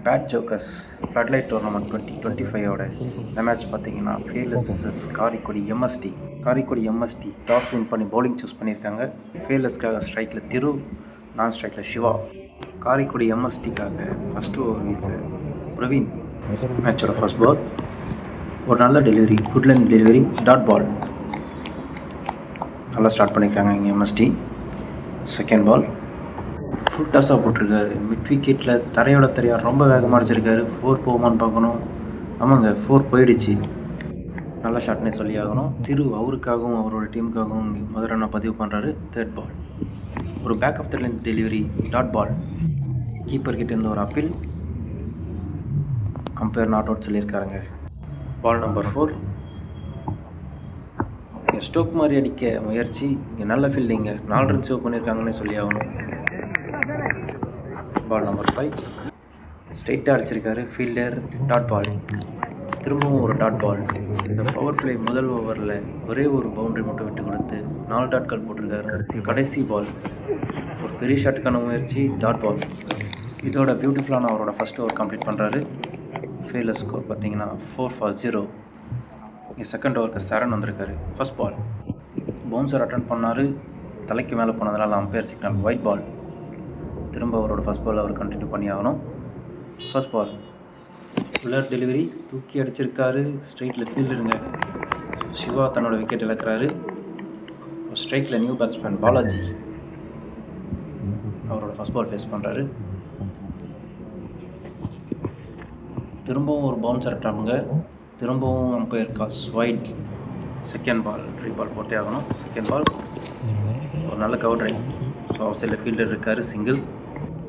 Bad jokers floodlight tournament 2025ஓட இந்த match பார்த்தீங்கன்னா ஃபேலஸ் விசஸ் காரைக்குடி எம்எஸ்டி டாஸ் வின் பண்ணி பவுலிங் சூஸ் பண்ணியிருக்காங்க. ஃபேலஸ்க்காக ஸ்ட்ரைக்கில் திரு, நான் ஸ்ட்ரைக்கில் சிவா. காரைக்குடி எம்எஸ்டிக்காக ஃபஸ்ட்டு ஓவர் வீச பிரவீன். மேட்சோட ஃபர்ஸ்ட் பால் ஒரு நல்ல delivery, good length delivery, dot ball. நல்லா ஸ்டார்ட் பண்ணியிருக்காங்க இங்கே எம்எஸ்டி. செகண்ட் பால் ஃபுல் டாஸாக போட்டிருக்காரு. மிட் விக்கெட்டில் தரையா ரொம்ப வேகமாக அடிச்சிருக்காரு. 4 போகுமான்னு பார்க்கணும். ஆமாங்க, 4 போயிடுச்சு. நல்ல ஷாட்னே சொல்லி ஆகணும். திரு அவருக்காகவும் அவரோட டீமுக்காகவும் இங்கே முதல் ரன்னை பதிவு பண்ணுறாரு. தேர்ட் பால் ஒரு back of the length delivery, dot ball. கீப்பர்கிட்ட இருந்து ஒரு அப்பீல், அம்பையர் நாட் அவுட் சொல்லியிருக்காருங்க. பால் நம்பர் 4 ஸ்டோக் மாதிரி அடிக்க முயற்சி. இங்கே நல்ல ஃபீல்டிங்க, 4 ரன் சேவ் பண்ணியிருக்காங்கன்னே சொல்லி ஆகணும். பால் நம்பர் 5 ஸ்ட்ரைட்டாக அடிச்சிருக்காரு ஃபீல்டர், டாட் பால். திரும்பவும் ஒரு டாட் பால். இந்த பவர் பிளே முதல் ஓவரில் ஒரே ஒரு பவுண்டரி மட்டும் விட்டு கொடுத்து 4 டாட்கள் போட்டிருக்காரு. கடைசி பால் ஒரு பெரிய ஷாட்டுக்கான முயற்சி, டாட் பால். இதோட பியூட்டிஃபுல்லான அவரோட ஃபஸ்ட் ஓவர் கம்ப்ளீட் பண்ணுறாரு. ஃபெயிலர் ஸ்கோர் பார்த்தீங்கன்னா 4 for 0. இங்கே செகண்ட் ஓவருக்கு சரண் வந்திருக்காரு. ஃபஸ்ட் பால் பவுன்சர் அட்டன் பண்ணார். தலைக்கு மேலே போனதுனால அம்பையர் சிக்னல், ஒயிட் பால். திரும்ப அவரோட ஃபஸ்ட் பால் அவர் கண்டினியூ பண்ணி ஆகணும். ஃபர்ஸ்ட் பால் ஃபுல்லர் டெலிவரி, தூக்கி அடிச்சிருக்காரு. ஸ்ட்ரைட்டில் ஃபீல்டுங்க. சிவா தன்னோட விக்கெட் இழக்கிறாரு. ஸ்ட்ரைக்கில் நியூ பேட்ஸ்மேன் பாலாஜி அவரோட ஃபஸ்ட் பால் ஃபேஸ் பண்ணுறாரு. திரும்பவும் ஒரு பவுன்சர் அட்டானுங்க. திரும்பவும் umpire calls, wide. Second ball ball போட்டே ஆகணும். செகண்ட் பால் ஒரு நல்ல கவர் ட்ரைவ். ஸோ அவர் சைடில் ஃபீல்டர் இருக்கார், சிங்கிள்.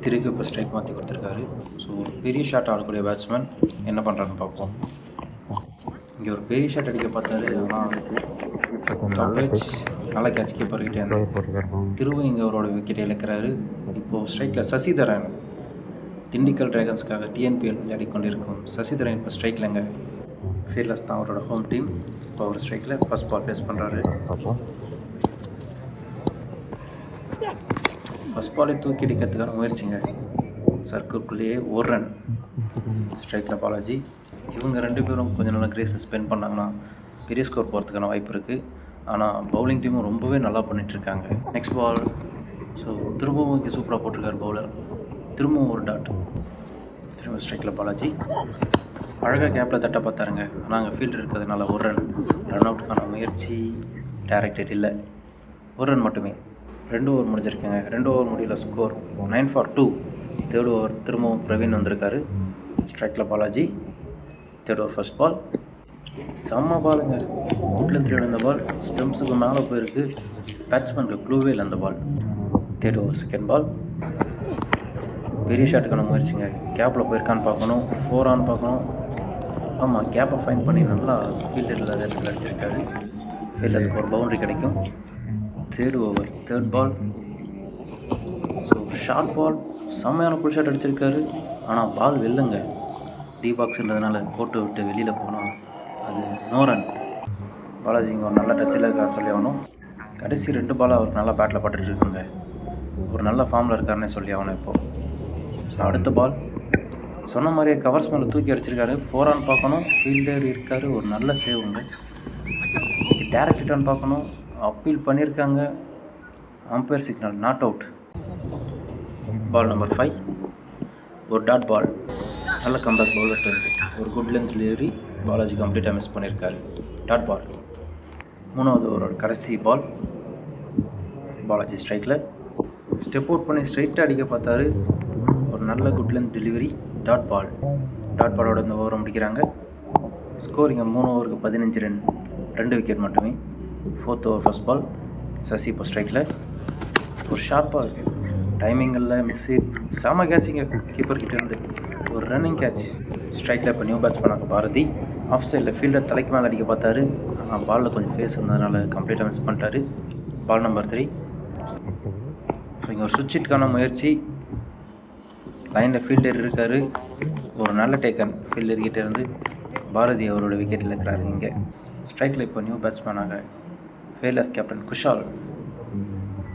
திருப்பி இப்போ ஸ்ட்ரைக் மாற்றி கொடுத்துருக்காரு. ஸோ ஒரு பெரிய ஷாட் ஆடக்கூடிய பேட்ஸ்மேன் என்ன பண்ணுறான்னு பார்ப்போம். இங்கே ஒரு பெரிய ஷாட் அடிக்க பார்த்தாரு, ஆனால் நல்ல கேட்ச் கீப்பர்கிட்டே திரும்ப இங்கே அவரோட விக்கெட்டை இழக்கிறாரு. இப்போது ஸ்ட்ரைக்கில் சசிதரன், திண்டுக்கல் டிராகன்ஸ்க்காக டிஎன்பிஎல் விளையாடி கொண்டிருக்கும் சசிதரன் இப்போ ஸ்ட்ரைக்லங்க. ஃபீல்டர்ஸ் தான் அவரோட ஹோம் டீம். இப்போ அவர் ஸ்ட்ரைக்கில் ஃபஸ்ட் பால் ஃபேஸ் பண்ணுறாரு. ஃபஸ்ட் பாலே தூக்கி அடிக்கிறதுக்கான முயற்சிங்க. சர்க்கிள்குள்ளேயே ஒரு ரன். ஸ்ட்ரைக்கில் பாலாஜி. இவங்க 2 பேரும் கொஞ்சம் நல்லா கிரேஸில் ஸ்பெண்ட் பண்ணாங்கன்னா பெரிய ஸ்கோர் போகிறதுக்கான வாய்ப்பு இருக்குது. ஆனால் பவுலிங் டீமும் ரொம்பவே நல்லா பண்ணிகிட்ருக்காங்க. நெக்ஸ்ட் பால் ஸோ திரும்பவும் இங்கே சூப்பராக போட்டிருக்காரு பவுலர். திரும்பவும் ஒரு டாட். திரும்ப ஸ்ட்ரைக்கில் பாலாஜி. அழகாக கேப்பில் தட்ட பார்த்தாருங்க. ஆனால் அங்கே ஃபீல்டர் இருக்கிறதுனால ஒரு ரன் அவுட்டுக்கான முயற்சி டேரக்டட் இல்லை. ஒரு ரன் மட்டுமே. 2 ஓவர் முடிஞ்சிருக்கேங்க. 2 ஓவர் முடியல. Score 9 for 2. தேர்ட் ஓவர் திரும்பவும் பிரவீன் வந்திருக்காரு. ஸ்ட்ரைக்கில் Balaji. Third over first ball செம்ம பாலுங்க. வீட்டில் திருட பால் ஸ்டெம்ஸுக்கு மேலே போயிருக்கு. பேட்ஸ்மேனுக்கு க்ளூவே இல்லை அந்த பால். தேர்ட் ஓவர் செகண்ட் பால் பெரிய ஷாட்டுக்கான முயற்சிங்க. கேப்பில் போயிருக்கான்னு பார்க்கணும், 4 ஆன்னு பார்க்கணும். ஆமாம், கேப்பை ஃபைன் பண்ணி நல்லா ஃபீல்டரில் இடத்துல அடிச்சிருக்காரு. ஃபீல்டர்ஸ்க்கு ஒரு பவுண்டரி கிடைக்கும். Third over third ball so short ball, செம்மையான ஃபுல் ஷாட் அடிச்சிருக்காரு. ஆனால் பால் வெல்லுங்க. டி பாக்ஸ்ன்றதுனால கோட்டை விட்டு வெளியில் போனால் அது நோ ரன். பாலாஜி இங்கே ஒரு நல்ல டச்சில் இருக்கா சொல்லி ஆகணும். கடைசி 2 பால் அவர் நல்லா பேட்டில் பட்டுட்டு இருக்குங்க. ஒரு நல்ல ஃபார்மில் இருக்காருன்னே சொல்லி ஆகணும். இப்போது ஸோ அடுத்த பால் சொன்ன மாதிரியே கவர்ஸ் மேலே தூக்கி அடிச்சிருக்காரு. 4 ஆன் பார்க்கணும். ஃபீல்டர் இருக்கார். ஒரு நல்ல சேவுங்க. டேரக்ட் ரிட்டர்ன் பார்க்கணும். அப்பீல் பண்ணியிருக்காங்க. Umpire signal, not out. Ball number 5 ஒரு டாட் பால். நல்ல கம்பேக் பவுலர் இருந்து ஒரு குட் லென்த் டெலிவரி. பாலாஜி கம்ப்ளீட்டாக மிஸ் பண்ணியிருக்காரு. Dot ball. 3வது ஓவரோட கடைசி பால். பாலாஜி ஸ்ட்ரைக்கில் ஸ்டெப் அவுட் பண்ணி ஸ்ட்ரைட்டாக அடிக்க பார்த்தாரு. ஒரு நல்ல good length delivery, dot ball. Dot பாலோட இந்த ஓவரை முடிக்கிறாங்க. ஸ்கோர் இங்கே 3 ஓவருக்கு 15 ரன், 2 விக்கெட் மட்டுமே. 4th ஓவர் ஃபர்ஸ்ட் பால் சசி இப்போ ஸ்ட்ரைக்கில் ஒரு ஷார்ட் பால். டைமிங்கில் மிஸ்ஸு. செம கேட்சிங்க கீப்பர்கிட்ட இருந்து. ஒரு ரன்னிங் கேட்ச். ஸ்ட்ரைக்கில் இப்போ நியூ பேட்ச் பண்ணாங்க பாரதி. ஆஃப் சைடில் ஃபீல்டர் தலைக்கு மேலே அடிக்க பார்த்தாரு. ஆனால் பாலில் கொஞ்சம் ஃபேஸ் இருந்ததுனால கம்ப்ளீட்டாக மிஸ் பண்ணிட்டாரு. பால் நம்பர் 3 ஸோ இங்கே ஒரு சுவிட்ச் ஹிட்கான முயற்சி. லைனில் ஃபீல்டர் இருக்கார். ஒரு நல்ல டேக்கன் ஃபீல்டர்கிட்ட இருந்து. பாரதி அவரோட விக்கெட் இழக்கிறாரு. இங்கே ஸ்ட்ரைக்கில் இப்போ நியூ பேட்ஸ்மேனாக ஃபேலஸ் கேப்டன் குஷால்.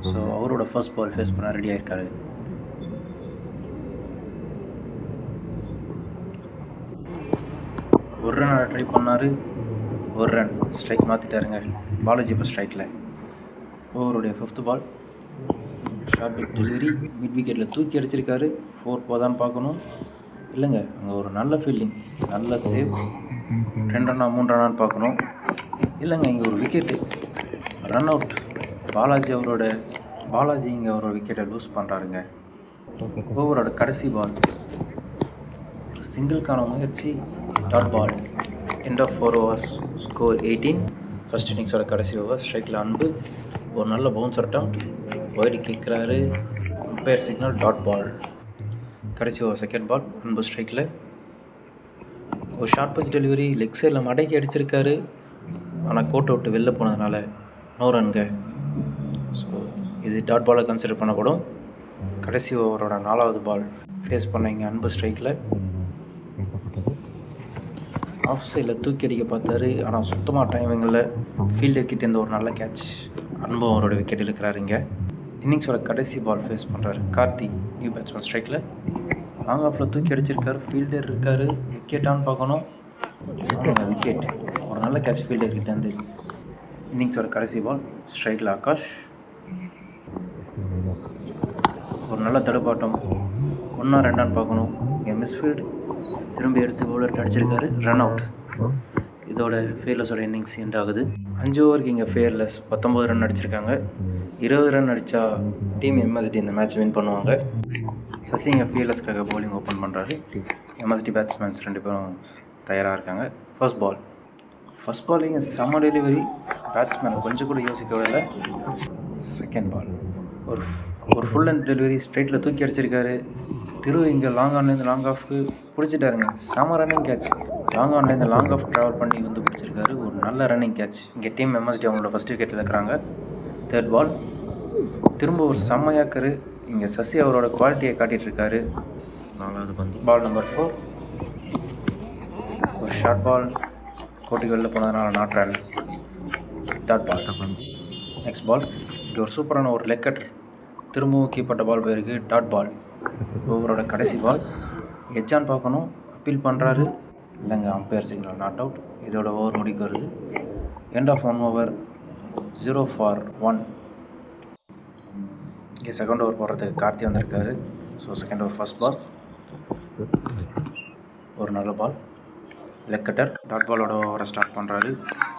ஸோ அவரோட ஃபர்ஸ்ட் பால் ஃபேஸ் பண்ண ரெடி ஆகிருக்காரு. ஒரு ரன் ஆட ட்ரை பண்ணார், ஒரு ரன் ஸ்ட்ரைக் மாற்றிட்டாருங்க. பாலாஜி இப்போ ஸ்ட்ரைக்கில். ஓவருடைய 5th பால். ஷார்ட் பிக் டெலிவரி, மிட் விக்கெட்டில் தூக்கி அடிச்சிருக்காரு. 4 போதான்னு பார்க்கணும். இல்லைங்க, அங்கே ஒரு நல்ல ஃபீல்டிங், நல்ல சேவ். 2 ரன்னா 3 ரன்னான்னு பார்க்கணும். இல்லைங்க, இங்கே ஒரு விக்கெட்டு, ரன் அவுட். பாலாஜி இங்கே அவரோட விக்கெட்டை லூஸ் பண்ணுறாருங்க. ஓவரோட கடைசி பால். ஒரு சிங்கிள்கான முயற்சி, dot ball. End of 4 overs, score 18. First இன்னிங்ஸோட கடைசி ஓவர். ஸ்ட்ரைக்கில் அன்பு, ஒரு நல்ல பவுன்சர் அட்டம், வைடு கேட்குறாரு, அம்பையர் சிக்னல், டாட் பால். கடைசி ஓவர் செகண்ட் பால். அன்பு ஸ்ட்ரைக்கில். ஒரு ஷார்ட் பச் டெலிவரி, லெக் சைடில் மடக்கி அடிச்சிருக்காரு. ஆனால் கோட்டை விட்டு வெளில போனதுனால நோ ரன்ங்க. ஸோ இது டாட் பாலை கன்சிடர் பண்ணப்படும். கடைசி ஓவரோட 4வது பால். ஃபேஸ் பண்ண இங்கே அன்பு ஸ்ட்ரைக்கில். ஆஃப் சைடில் தூக்கி அடிக்க பார்த்தாரு, ஆனால் சுத்தமாக டைமிங்கில் ஃபீல்டர் கிட்டேருந்து ஒரு நல்ல கேட்ச். அன்பு அவரோட விக்கெட் எடுக்கிறாரு. இங்கே இன்னிங்ஸோட கடைசி பால் ஃபேஸ் பண்ணுறாரு கார்த்தி, நியூ பேட்ஸ்மேன் ஸ்ட்ரைக்கில். லாங் ஆஃபில் தூக்கி அடிச்சிருக்காரு, ஃபீல்டர் இருக்கார். விக்கெட்டான்னு பார்க்கணும். விக்கெட், ஒரு நல்ல கேட்ச் ஃபீல்டர் கிட்டேருந்து. இன்னிங்ஸோட கடைசி பால். ஸ்ட்ரைக்கில் ஆகாஷ், ஒரு நல்ல தடுப்பாட்டம். 1 or 2 பார்க்கணும். இங்கே மிஸ்ஃபீல்டு, திரும்பி எடுத்து பவுலர் அடிச்சிருக்காரு, ரன் அவுட். இதோட ஃபேர்லெஸோட இன்னிங்ஸ் எண்ட் ஆகுது. 5 ஓவருக்கு இங்கே ஃபேர்லெஸ் 19 ரன் அடிச்சிருக்காங்க. 20 ரன் அடித்தா டீம் எம்எஸ்டி இந்த மேட்ச் வின் பண்ணுவாங்க. சசி இங்கே ஃபேர்லெஸ்க்காக பவுலிங் ஓப்பன் பண்ணுறாரு. எம்எஸ்டி பேட்ஸ்மேன்ஸ் 2 பேரும் தயாராக இருக்காங்க. ஃபர்ஸ்ட் பால் இங்கே செம்ம டெலிவரி, பேட்ஸ்மேன் கொஞ்சம் கூட யோசிக்க விடல. செகண்ட் பால் ஒரு ஃபுல் அண்ட் டெலிவரி, ஸ்ட்ரைட்டில் தூக்கி அடிச்சிருக்காரு. இங்கே லாங் ஆன்லேருந்து லாங் ஆஃப்க்கு பிடிச்சிட்டாருங்க. செம ரன்னிங் கேட்ச். லாங் ஆன்லேருந்து லாங் ஆஃப் ட்ராவல் பண்ணி வந்து பிடிச்சிருக்காரு. ஒரு நல்ல ரன்னிங் கேட்ச். இங்கே டீம் எம்எஸ்டி அவங்களோட ஃபஸ்ட் விக்கெட்டில் இருக்கிறாங்க. Third ball. திரும்ப ஒரு செம்மையாக்கரு. இங்கே சசி அவரோட குவாலிட்டியை காட்டிகிட்ருக்காரு. 4வது பந்து. Ball number 4. ஒரு ஷார்ட் பால், கோட்டுக்கு வெளில போனதுனால not run, dot ball. Next ball. இங்கே ஒரு சூப்பரான ஒரு லெக் கட்டர், திரும்பவும் கீப்பட்ட பால் போயிருக்கு, டாட் பால். ஓவரோட கடைசி பால். எஜ்ஜான் பார்க்கணும், அப்பீல் பண்ணுறாரு. இல்லைங்க, அம்பையர் சிக்னல், நாட் அவுட். இதோட ஓவர் முடிக்க வருது. End of 1 over, 0 for 1. இங்கே செகண்ட் ஓவர் போடுறதுக்கு கார்த்தி வந்திருக்காரு. So second over first ball. ஒரு நல்ல பால், லெக் கட்டர், டாட் பாலோட ஓவரை ஸ்டார்ட் பண்ணுறாரு.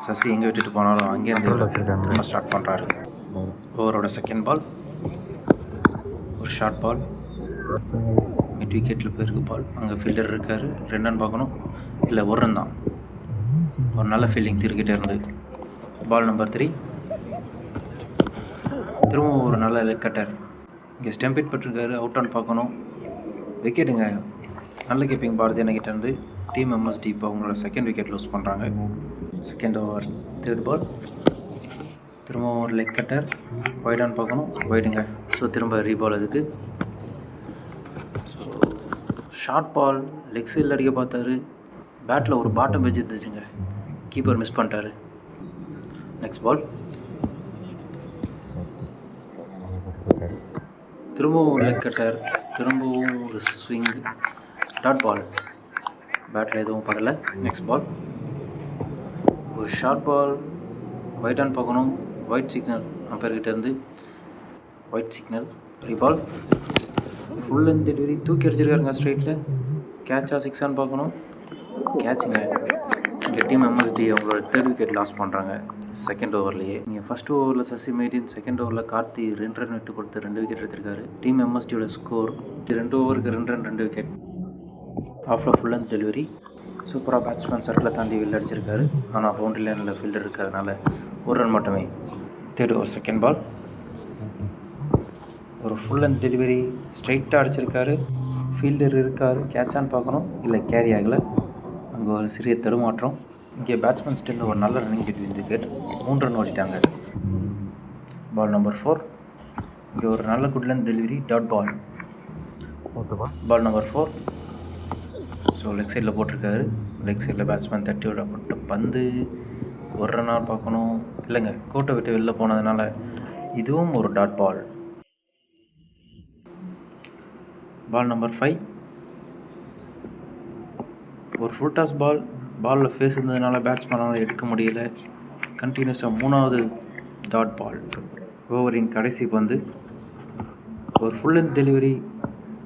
சசி எங்கே விட்டுட்டு போனாலும் அங்கேருந்து ஸ்டார்ட் பண்ணுறாரு. ஓவரோட செகண்ட் பால். ஒரு ஷார்ட் பால், மிட் விக்கெட்டில் போயிருக்கு பால். அங்கே ஃபீல்டர் இருக்கார். 2 ரன் பார்க்கணும். இல்லை, 1 ரன் தான். ஒரு நல்ல ஃபீல்டிங் திருக்கிட்டே இருந்து. Ball number 3. திரும்பவும் ஒரு நல்ல லெக் கட்டர். இங்கே ஸ்டெம்ப் ஹிட் பட்டிருக்காரு, அவுட் ஆன் பார்க்கணும். விக்கெட்டுங்க, நல்ல கீப்பிங் பாரதி என்கிட்ட இருந்து. டீம் எம்எஸ்டி இப்போ அவங்களோட செகண்ட் விக்கெட் லூஸ் பண்ணுறாங்க. Second over third ball. திரும்பவும் ஒரு லெக் கட்டர், வைட் ஆன் பார்க்கணும், வைடுங்க. ஸோ திரும்ப ரீபால் அதுக்கு. ஸோ ஷார்ட் பால், லெக் சைடில் அடிக்க பார்த்தாரு. பேட்டில் ஒரு பாட்டம் வெஜ் இருந்துச்சுங்க, கீப்பர் மிஸ் பண்ணிட்டாரு. Next ball. திரும்பவும் லெக் கட்டர், திரும்பவும் ஒரு ஸ்விங், டாட் பால். பேட்டில் எதுவும் படலை. Next ball. ஒரு ஷார்ட் பால், ஒயிட் ஆன் பார்க்கணும், ஒயிட் சிக்னல் அம்பையர்கிட்டேருந்து, wide signal, reball. Full and delivery, தூக்கி அடிச்சிருக்காருங்க ஸ்ட்ரைட்டில். கேட்சா 6 ஆன் பார்க்கணும், கேட்சுங்க. இங்கே டீம் எம்எஸ்டி அவங்களோட தேர்ட் விக்கெட் லாஸ் பண்ணுறாங்க செகண்ட் ஓவர்லேயே. நீங்கள் ஃபர்ஸ்ட் ஓவரில் சசி மெய்டின், செகண்ட் ஓவரில் கார்த்தி 2 ரன் விட்டு கொடுத்து 2 விக்கெட் எடுத்திருக்காரு. டீம் எம்எஸ்டியோட ஸ்கோர் 2 ஓவருக்கு 2 ரன் 2 விக்கெட். ஆஃபில் ஃபுல் அண்ட் டெலிவரி, சூப்பராக பேட்ஸ்மேன் சர்க்கில் தாண்டி வெளில அடிச்சிருக்காரு. ஆனால் பவுண்டரி லைனில் ஃபீல்டர் இருக்கிறதுனால 1 ரன் மட்டுமே. Third over second ball. ஒரு ஃபுல் அண்ட் டெலிவரி, ஸ்ட்ரைட்டாக அடிச்சிருக்காரு. ஃபீல்டர் இருக்கார், கேட்சான்னு பார்க்கணும், இல்லை கேரி ஆகலை. அங்கே ஒரு சிறிய தடுமாற்றம். இங்கே பேட்ஸ்மேன் ஸ்டில் ஒரு நல்ல ரன்னிங் பிட்வீன் விக்கெட். 3 ரன் ஓடிட்டாங்க. Ball number 4. இங்கே ஒரு நல்ல good length delivery, dot ball. Ball number 4. So leg சைடில் போட்டிருக்காரு. லெக் சைடில் பேட்ஸ்மேன் தட்டி விடப்பட்ட பந்து. 1 ரன்னாக பார்க்கணும், இல்லைங்க, கோட்டை விட்டு வெளில போனதுனால இதுவும் ஒரு டாட் பால். Ball number 5. ஒரு ஃபுல் டாஸ் பால், பாலில் ஃபேஸ் இருந்ததுனால பேட்ஸ்மேனால் எடுக்க முடியல. கண்டினியூஸாக 3வது டாட் பால். ஓவரின் கடைசி பந்து. ஒரு ஃபுல் லென்த் டெலிவரி.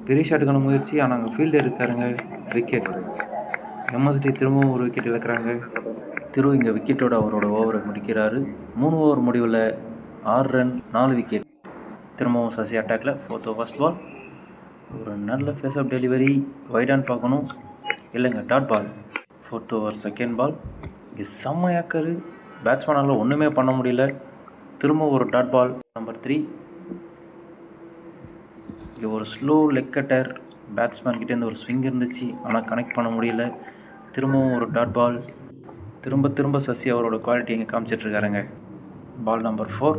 பெரிய ஷாட்டுக்கான முயற்சி. ஆனால் அங்கே ஃபீல்டர் இருக்காருங்க. விக்கெட். எம்எஸ்டி திரும்பவும் ஒரு விக்கெட் இழக்கிறாங்க. இங்கே விக்கெட்டோட அவரோட ஓவரை முடிக்கிறாரு. 3 ஓவர் முடிவில் 6 ரன் 4 விக்கெட். திரும்பவும் சசி அட்டாக்ல 4th ஃபர்ஸ்ட் பால். ஒரு நல்ல ஃபேஸ் ஆஃப் டெலிவரி. வைடான்னு பார்க்கணும், இல்லைங்க dot ball. 4th over second ball. இங்கே செம்ம ஏக்கரு. பேட்ஸ்மேனால் ஒன்றுமே பண்ண முடியல. திரும்ப ஒரு டாட் பால். நம்பர் 3. இங்கே ஒரு ஸ்லோ லெக் கட்டர். பேட்ஸ்மேன் கிட்டேருந்து ஒரு ஸ்விங் இருந்துச்சு, ஆனால் கனெக்ட் பண்ண முடியல. திரும்பவும் ஒரு டாட் பால். திரும்ப சசி அவரோட குவாலிட்டி இங்கே காமிச்சிட்ருக்காருங்க. பால் நம்பர் 4.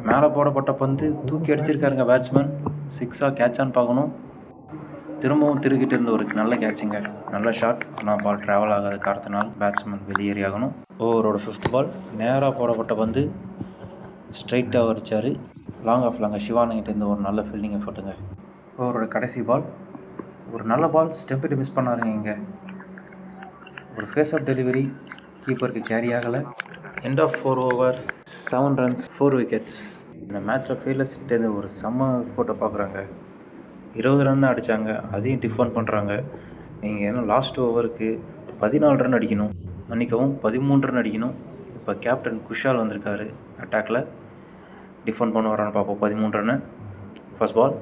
மேலே போடப்பட்ட பந்து தூக்கி அடிச்சிருக்காருங்க பேட்ஸ்மேன். 6ஆ கேட்சான்னு பார்க்கணும். திரும்பவும் திருக்கிட்டு இருந்த ஒரு நல்ல கேட்சுங்க. நல்ல ஷாட். ஆனால் பால் ட்ராவல் ஆகாத காரணத்தினால் பேட்ஸ்மேன் வெளியேறி ஆகணும். ஓவரோட 5th பால். நேராக போடப்பட்ட பந்து ஸ்ட்ரைட்டாக அடித்தார். லாங் ஆஃப் லாங்க சிவானங்கிட்டேருந்து ஒரு நல்ல ஃபீல்டிங் எஃபர்ட்டுங்க. ஓவரோட கடைசி பால். ஒரு நல்ல பால். ஸ்டெம்பிட்டு மிஸ் பண்ணாருங்க. இங்கே ஒரு ஃபேஸ் ஆஃப் டெலிவரி. கீப்பருக்கு கேரி ஆகலை. End of 4 overs 7 runs 4 wickets. இந்த மேட்ச்சில் ஃபீல்டர்ஸ்கிட்டேருந்து ஒரு செம்ம ஃபோட்டோ பார்க்குறாங்க. 20 ரன் தான் அடித்தாங்க, அதையும் டிஃபெண்ட் பண்ணுறாங்க. நீங்கள் ஏன்னா லாஸ்ட் ஓவருக்கு 14 ரன் அடிக்கணும், மன்னிக்கவும் 13 ரன் அடிக்கணும். இப்போ கேப்டன் குஷால் வந்திருக்காரு அட்டாக்ல. டிஃபெண்ட் பண்ண வரான்னு பார்ப்போம். 13 ரன்னு. First ball.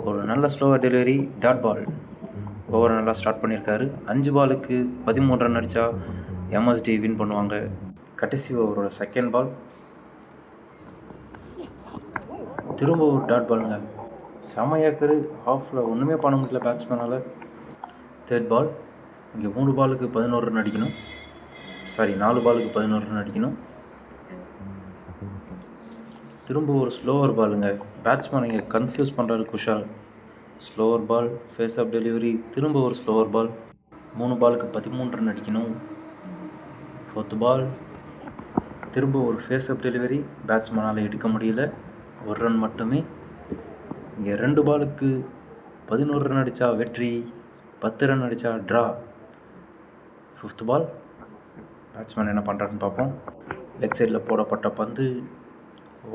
ஒரு நல்ல ஸ்லோவாக டெலிவரி. டாட் பால். ஓவரை நல்லா ஸ்டார்ட் பண்ணியிருக்காரு. 5 பாலுக்கு 13 ரன் அடித்தா எம்எஸ்டி வின் பண்ணுவாங்க. கடைசி ஓவரோட செகண்ட் பால். திரும்ப ஒரு டாட் பாலுங்க. செம ஏக்கரு. ஆஃபில் ஒன்றுமே பண்ண முடியல பேட்ஸ்மேனால். தேர்ட் பால். இங்கே 3 பாலுக்கு 11 ரன் அடிக்கணும். 4 பாலுக்கு 11 ரன் அடிக்கணும். திரும்ப ஒரு ஸ்லோவர் பாலுங்க. பேட்ஸ்மேன் இங்கே கன்ஃபியூஸ் பண்ணுறாரு Kushal. Slower ball. Pace off delivery. திரும்ப ஒரு ஸ்லோவர் பால். 3 பாலுக்கு 13 ரன் அடிக்கணும். 4th பால். திரும்ப ஒரு ஃபேஸ் ஆஃப் டெலிவரி. பேட்ஸ்மேனால் எடுக்க முடியல. 1 ரன் மட்டுமே. இங்கே 2 பாலுக்கு 11 ரன் அடித்தா வெற்றி, 10 ரன் அடித்தா ட்ரா. 5th பால். பேட்ஸ்மேன் என்ன பண்ணுறாருன்னு பார்ப்போம். லெக் சைடில் போடப்பட்ட பந்து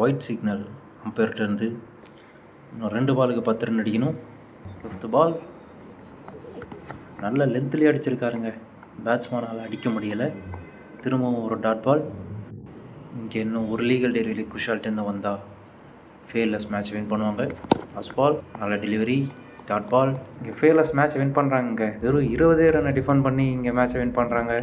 ஒயிட் சிக்னல் அம்பையர்கிட்டருந்து. இன்னும் 2 பாலுக்கு 10 ரன் அடிக்கணும். 5th பால். நல்ல லென்த்லேயே அடிச்சிருக்காருங்க. பேட்ஸ்மேனால் அடிக்க முடியலை. திரும்பவும் ஒரு டாட் பால். இங்கே இன்னும் ஒரு லீகல் டெலிவரி குஷால்ட்டேருந்து வந்தால் ஃபேர்லெஸ் மேட்ச் வின் பண்ணுவாங்க. First ball. நல்ல டெலிவரி. டாட் பால். இங்கே ஃபேர்லெஸ் மேட்ச் வின் பண்ணுறாங்க. வெறும் 20 ரன்னை டிஃபெண்ட் பண்ணி இங்கே மேட்சை வின் பண்ணுறாங்க.